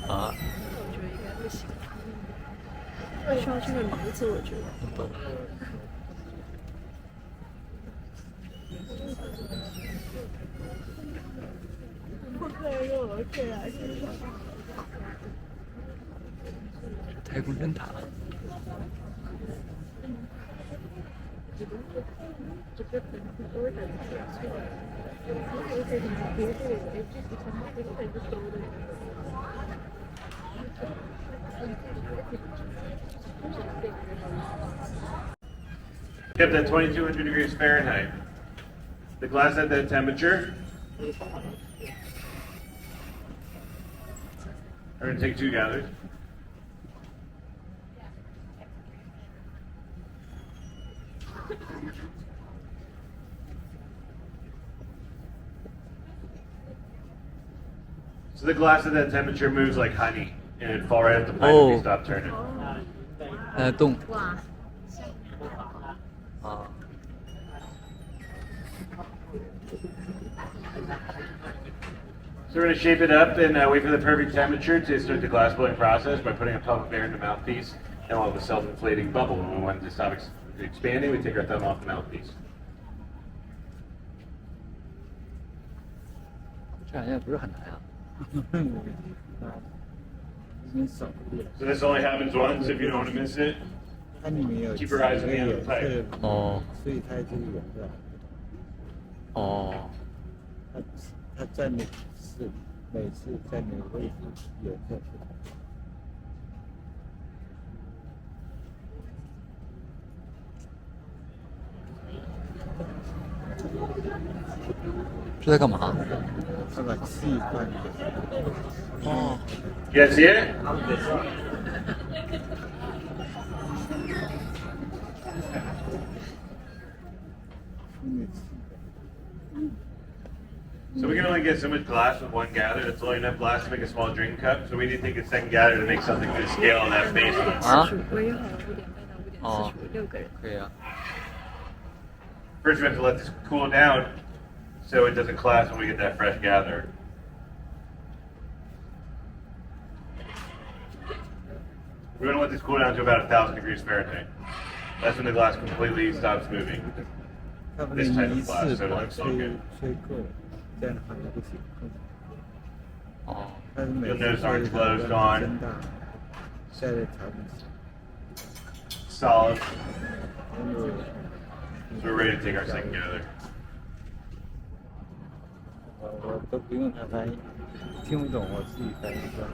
啊，我觉得应该不行，需要这个炉子，我觉得。不可以用我这来介绍。太空灯塔。Kept at 2200 degrees Fahrenheit. The glass at that temperature. We're going to take 2 gathers. So the glass at that temperature moves like honey, and it'd fall right at the pipe if you stop turning. 在动。哇。啊。So we're going to shape it up and wait for the perfect temperature to start the glass blowing process by putting a puff of air in the mouthpiece, and we'll have a self-inflating bubble. When we want it to stop expanding, we take our thumb off the mouthpiece. 这好像不是很难啊。So this only happens once. If you don't want to miss it, 它里面有 keep your eyes on the end of the pipe. 哦。所以它这个颜色，哦。它在每次在每个位置颜色不同。这在干嘛？它把气换掉。哦。You guys see it? So we can only get so much glass with one gather. That's only enough glass to make a small drink cup. So we need to take a second gather to make something to scale on that base. 啊？我约好了5:30到5:45，6个人。可以啊。First, we have to let this cool down so it doesn't collapse when we get that fresh gather. We're going to let this cool down to about 1,000 degrees Fahrenheit. That's when the glass completely stops moving. 它不 This 能 type 一 of glass, 次 so it 把 looks so 吹 good. 吹够，这样的话就不行。哦。它是每 You'll 次 notice 吹 ours 它 closed 都 on. 增大，再来调整。Solid. 温度 So we're ready to take our second gather. 我都不用他翻译，听不懂我自己翻译出来。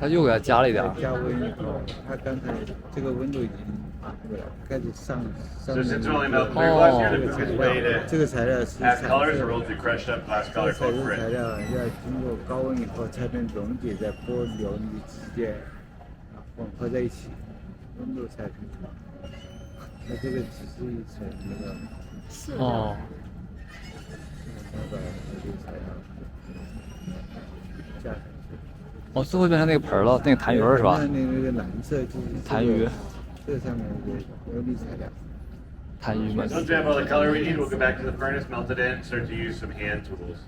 他又给它加了一点儿。加温以后，它刚才这个温度已经那个开始上 So 面 since 那 we're only 个 melting clear glass here, 这 the 个材 quickest way 料， to 这个材料是 add 彩 colors, 色 we're rolled 的 through crushed up glass 这 color 个彩 called 色材 frit. 料要经过高温以后才能溶解在波流里之间，混合在一起，温度才可以。它这个只是一层那个哦。那个材料加上去。哦，最后变成那个盆儿了，那个痰盂是吧？那个蓝色就是痰盂。这上面有粒材料。痰盂嘛。 Once we have all the color we need, we'll go back to the furnace, melt it in, start to use some hand tools.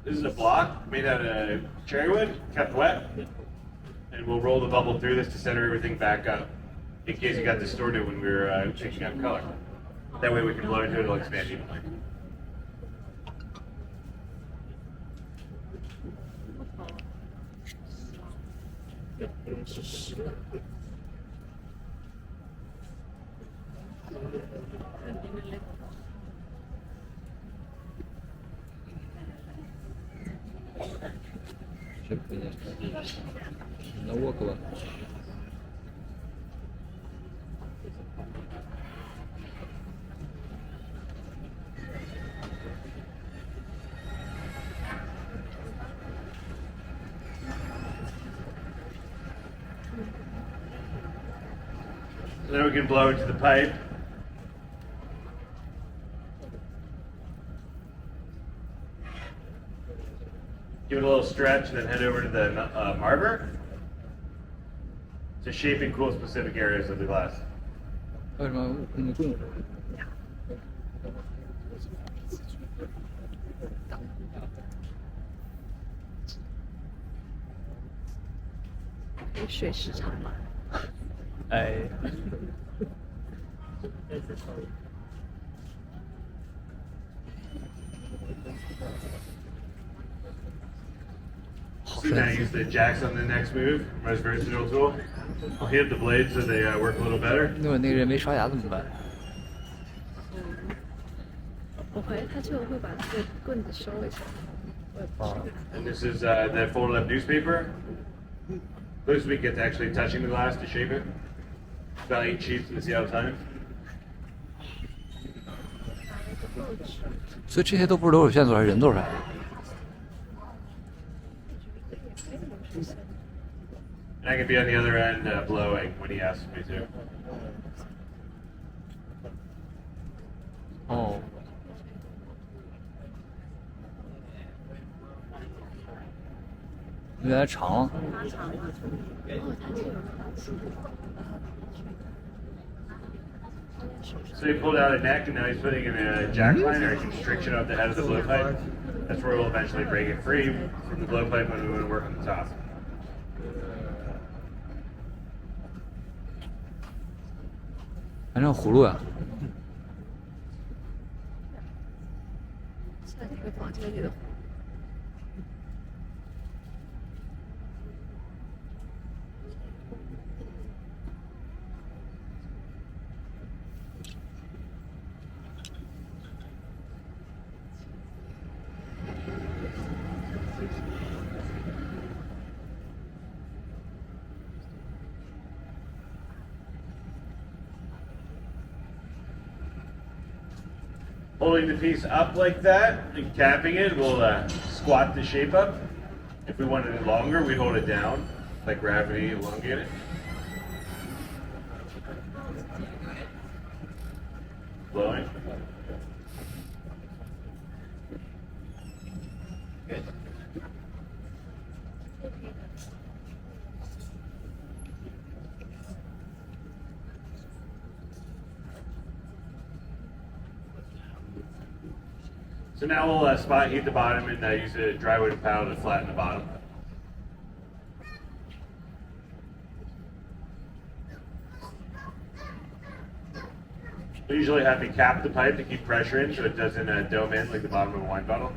This is a block made out of cherry wood, kept wet. And we'll roll the bubble through this to center everything back up in case it got distorted when we were changing out color. That way we can blow into it, it'll expand evenly. No work one. Then we can blow into the pipe. Give it a little stretch, and then head over to the marber to shape and cool specific areas of the glass. 为什么那么重？可以水时长吗？哎，好 So 神 now 奇！ use the jacks on the next move, most versatile tool. I'll hit the blades so they work a little better. 那会儿那个人没刷牙怎么办？我怀疑他最后会把这个棍子收一下。我也不知道。 And this is the folded up newspaper. This week it's actually touching the glass to shape it. About 8 sheets in the Seattle Times. 所以这些都不是流水线做，还是人做出来的。 And I can be on the other end blowing when he asks me to. 哦，原来长了。 拉长了。哦，它这个拉长。 So he pulled out a neck and now he's putting in a jack line or a constriction of the head of the blowpipe. That's where we'll eventually break it free from the blowpipe when we want to work on the top. 反正葫芦呀，现在你会放这个里的。 Holding the piece up like that and capping it, we'll squat the shape up. If we wanted it longer, we'd hold it down, like gravity elongate it. Blowing. Good. So now we'll spot heat the bottom and use a dry wood paddle to flatten the bottom. We usually have to cap the pipe to keep pressure in so it doesn't dome in like the bottom of a wine bottle.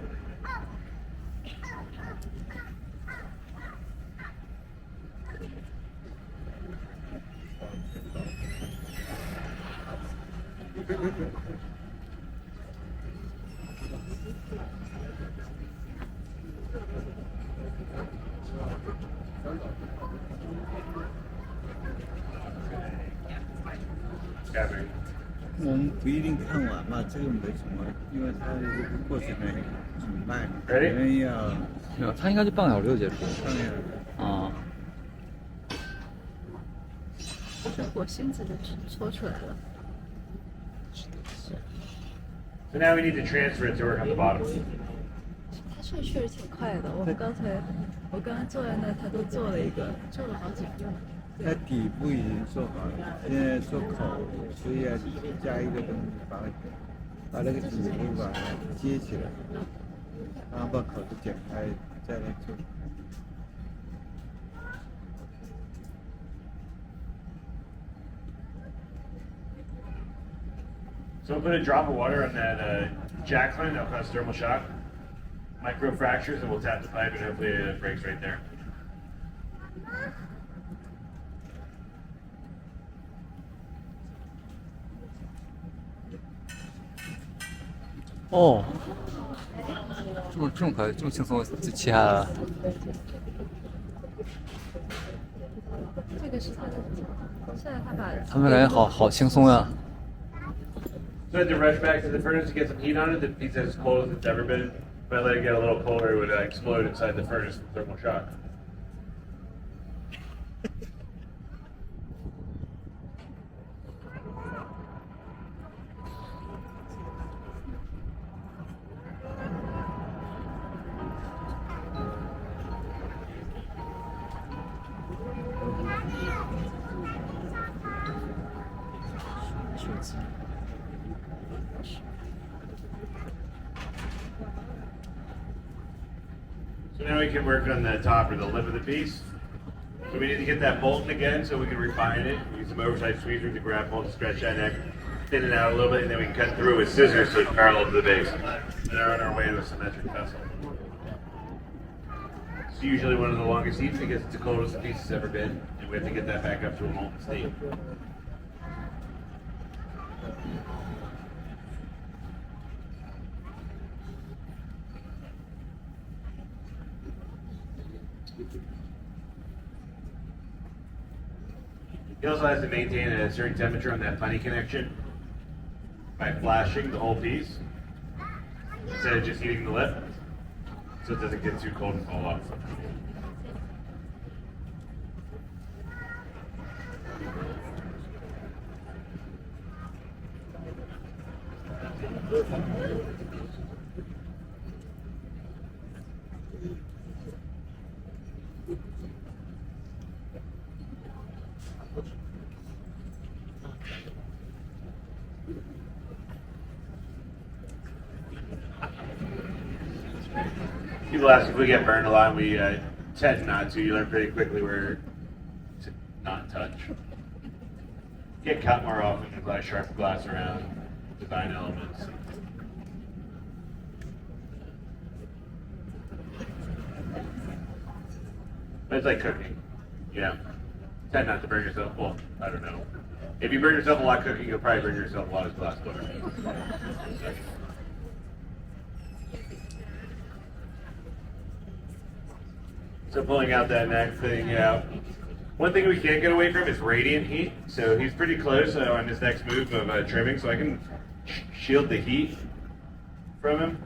Capping. 我们不一定看完嘛，这个没什么，因为它这个过程呢很慢，可 Ready? 能要没有，他应该就半个小时就结束。半个啊，这火星子就搓出来了。 So now we need to transfer it to work on the bottom. 它这个确实挺快的。我刚刚坐在那，他都做了一个，做了好几个。它底部已经做好了，现在做口，所以要加一个东西把那个底部把它接起来，然后把口子剪开，再来做。 So we'll put a drop of water on that jack line that'll cause thermal shock, micro fractures, and we'll tap the pipe and hopefully it breaks right there. 哦，这么快，这么轻松就切下来了。这个是他的，现在他把他们感觉好轻松呀。 So I had to rush back to the furnace to get some heat on it. The pizza is as cold as it's ever been. If I let it get a little colder, it would explode inside the furnace from thermal shock. So now we can work on the top or the lip of the piece. So we need to get that molten again so we can refine it. Use some oversized tweezers to grab mold, stretch that neck, thin it out a little bit, and then we can cut through with scissors so it's parallel to the base. And are on our way to a symmetric vessel. It's usually one of the longest heats because it's the coldest the piece has ever been, and we have to get that back up to a molten state. He also has to maintain a certain temperature on that funny connection by flashing the whole piece instead of just heating the lip so it doesn't get too cold and fall off. People ask if we get burned a lot. We tend not to. You learn pretty quickly where to not touch. Get cut more often with like sharp glass around design elements. But it's like cooking. Yeah. Tend not to burn yourself. Well, I don't know. If you burn yourself a lot cooking, you'll probably burn yourself a lot as glass blower. So pulling out that neck, thinning it out. One thing we can't get away from is radiant heat. So he's pretty close on his next move of trimming, so I can shield the heat from him.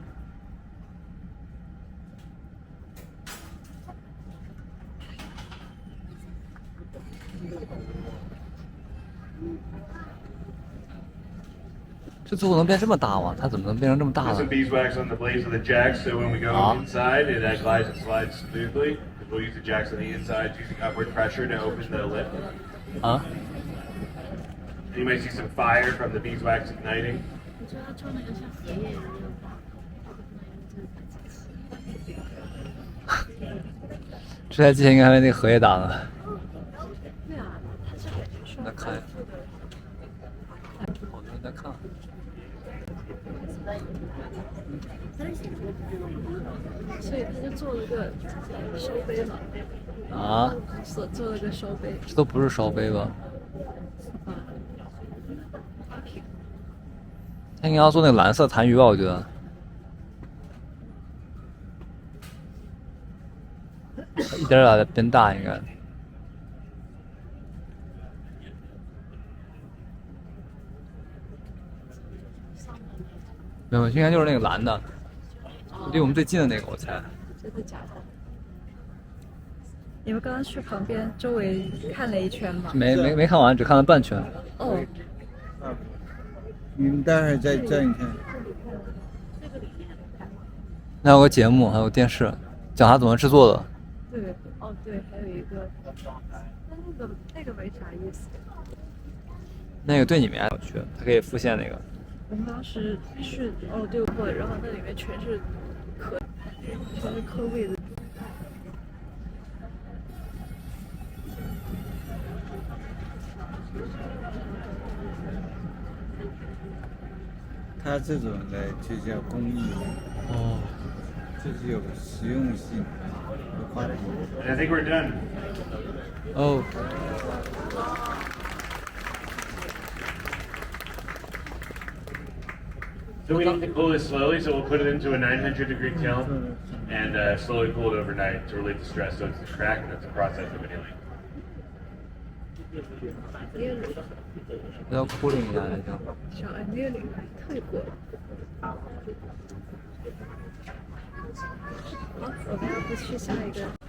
这最后能变这么大吗？它怎么能变成这么大 Put 呢 some？ beeswax on the blades of the jacks, so when we go inside, it glides and slides smoothly. We'll use the jacks on the inside, using upward pressure to open the lip. 啊？ And you might see some fire from the beeswax igniting. 我觉得它做那个像荷叶一样吧。这台机器应该还被那个荷叶打呢。对啊，它是感觉说来看，好多人在看。所以他就做了个烧杯嘛。啊？做了个烧杯。这都不是烧杯吧？他应该要做那个蓝色痰盂吧？我觉得。一点点的变大，应该。没有，应该就是那个蓝的，离我们最近的那个，我猜。真的假的？你们刚刚去旁边周围看了一圈吗？没看完，只看了半圈。哦。你们待会儿再站一看。那有个节目，还有电视，讲他怎么制作的。对，哦对，还有一个，那个没啥意思。那个对你们有趣，它可以复现那个。我们当时去对过，然后那里面全是颗粒的。它这种的就叫工艺哦，就是有实用性和话题。 And I think we're done. 哦。So we need to cool this slowly, so we'll put it into a 900-degree kiln and slowly cool it overnight to relieve the stress. So it's the crack and it's a process of annealing. 要哭了一下才行。小annealing泰国。好，我们要不去下一个。